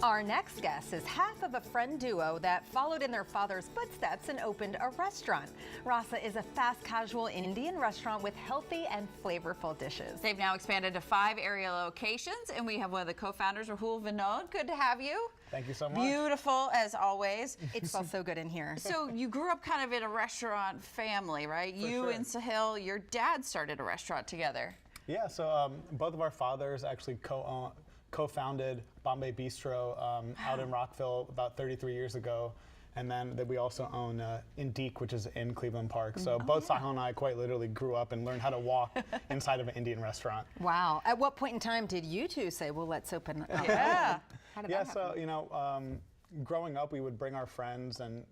Our next guest is half of a friend duo that followed in their father's footsteps and opened a restaurant. Rasa is a fast casual Indian restaurant with healthy and flavorful dishes. They've now expanded to 5 area locations, and we have one of the co-founders, Rahul Vinod. Good to have you. Thank you so much. Beautiful as always. It smells so good in here. So you grew up kind of in a restaurant family, right? For You sure. and Sahil, your dad started a restaurant together. Yeah, so both of our fathers actually co-founded Bombay Bistro out in Rockville about 33 years ago. And then we also own Indique, which is in Cleveland Park. So both Sahil and I quite literally grew up and learned how to walk inside of an Indian restaurant. Wow. At what point in time did you two say, well, let's open up? Yeah. How did Yeah, that so, happen? you know, growing up, we would bring our friends and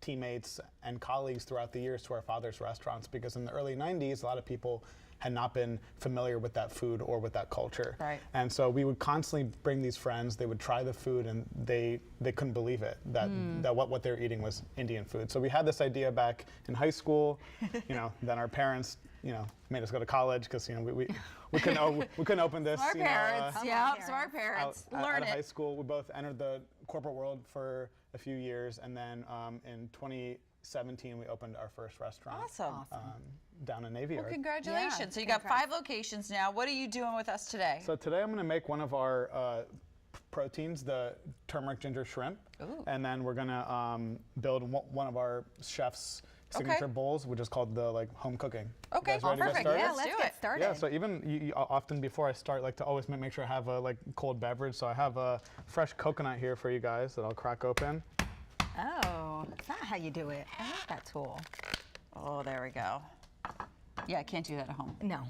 teammates and colleagues throughout the years to our father's restaurants because in the early 90s, a lot of people had not been familiar with that food or with that culture. Right. And so we would constantly bring these friends, they would try the food and they couldn't believe it, that what they were eating was Indian food. So we had this idea back in high school, you know, then our parents, you know, made us go to college because, you know, we couldn't open this. Smart you know, parents, yeah, smart parents. out Learn of high it. school. We both entered the corporate world for a few years, and then in 2017 we opened our first restaurant. Awesome. Down in Navy Well, Yard. congratulations. Yeah, So you got 5 locations now. What are you doing with us today? So today I'm going to make one of our proteins, the turmeric ginger shrimp, and then we're going to build one of our chef's signature bowls, which is called the home cooking. Okay, You guys ready to get perfect. started? Yeah, Let's let's do get it. started. Yeah, so even often before I start, like to always make sure I have a cold beverage. So I have a fresh coconut here for you guys that I'll crack open. Oh, that's not how you do it. I like that tool. Oh, there we go. Yeah, I can't do that at home. No,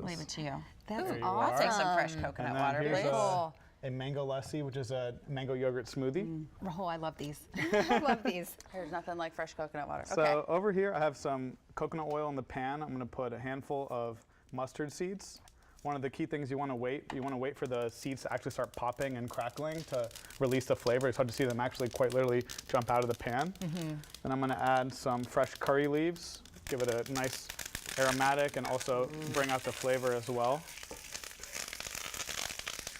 Leave it to you. that's There you awesome. I'll take some fresh coconut And then water, here's please. Cool. a mango lassi, which is a mango yogurt smoothie. Rahul, I love these. I love these. There's nothing like fresh coconut water. So Okay. over here I have some coconut oil in the pan. I'm going to put a handful of mustard seeds. One of the key things you want to wait for the seeds to actually start popping and crackling to release the flavor. It's hard to see them actually quite literally jump out of the pan. Then I'm going to add some fresh curry leaves, give it a nice aromatic and also bring out the flavor as well.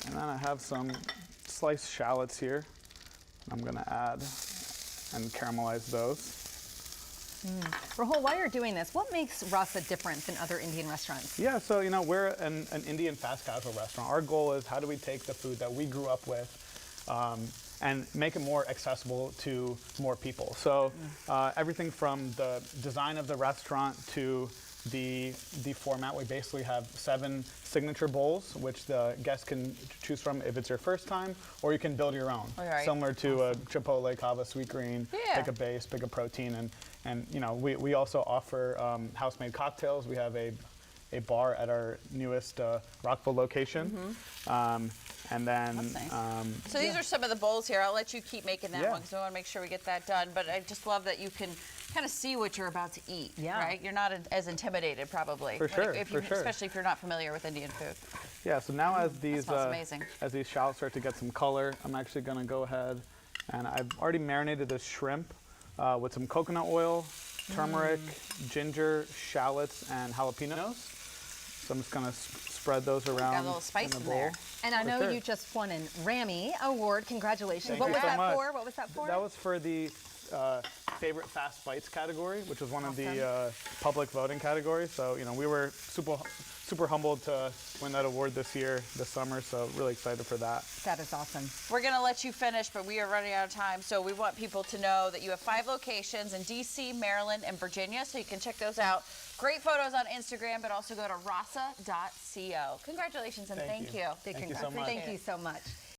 And then I have some sliced shallots here. I'm going to add and caramelize those. Rahul, while you're doing this, what makes Rasa different than other Indian restaurants? Yeah, so you know, we're an Indian fast casual restaurant. Our goal is how do we take the food that we grew up with and make it more accessible to more people. So everything from the design of the restaurant to the format, we basically have 7 signature bowls, which the guests can choose from if it's your first time, or you can build your own. Right. Similar to a Chipotle Cava sweet green, Yeah. pick a base, pick a protein, and you know, we also offer house-made cocktails. We have a bar at our newest Rockville location. And then, That's nice. So these are some of the bowls here. I'll let you keep making that Yeah. one because I want to make sure we get that done. But I just love that you can kind of see what you're about to eat, Yeah. right? You're not as intimidated probably. For sure, if for you, sure. Especially if you're not familiar with Indian food. yeah, so now as these smells amazing. as these shallots start to get some color, I'm actually going to go ahead and I've already marinated this shrimp with some coconut oil, turmeric, ginger, shallots, and jalapenos. So I'm just going to spread those around. Got a little spice the in bowl. there. And I For know sure. you just won an RAMMY award. Congratulations. Thank What you was so that much. for? What was that for? That was for the favorite fast bites category, which was one of the public voting categories. So you know, we were super humbled to win that award this summer. So really excited for that. That is awesome. We're going to let you finish, but we are running out of time. So we want people to know that you have 5 locations in D.C., Maryland, and Virginia. So you can check those out. Great photos on Instagram, but also go to rasa.co. Congratulations and thank you. Big Thank you congrats. so much. Thank you so much.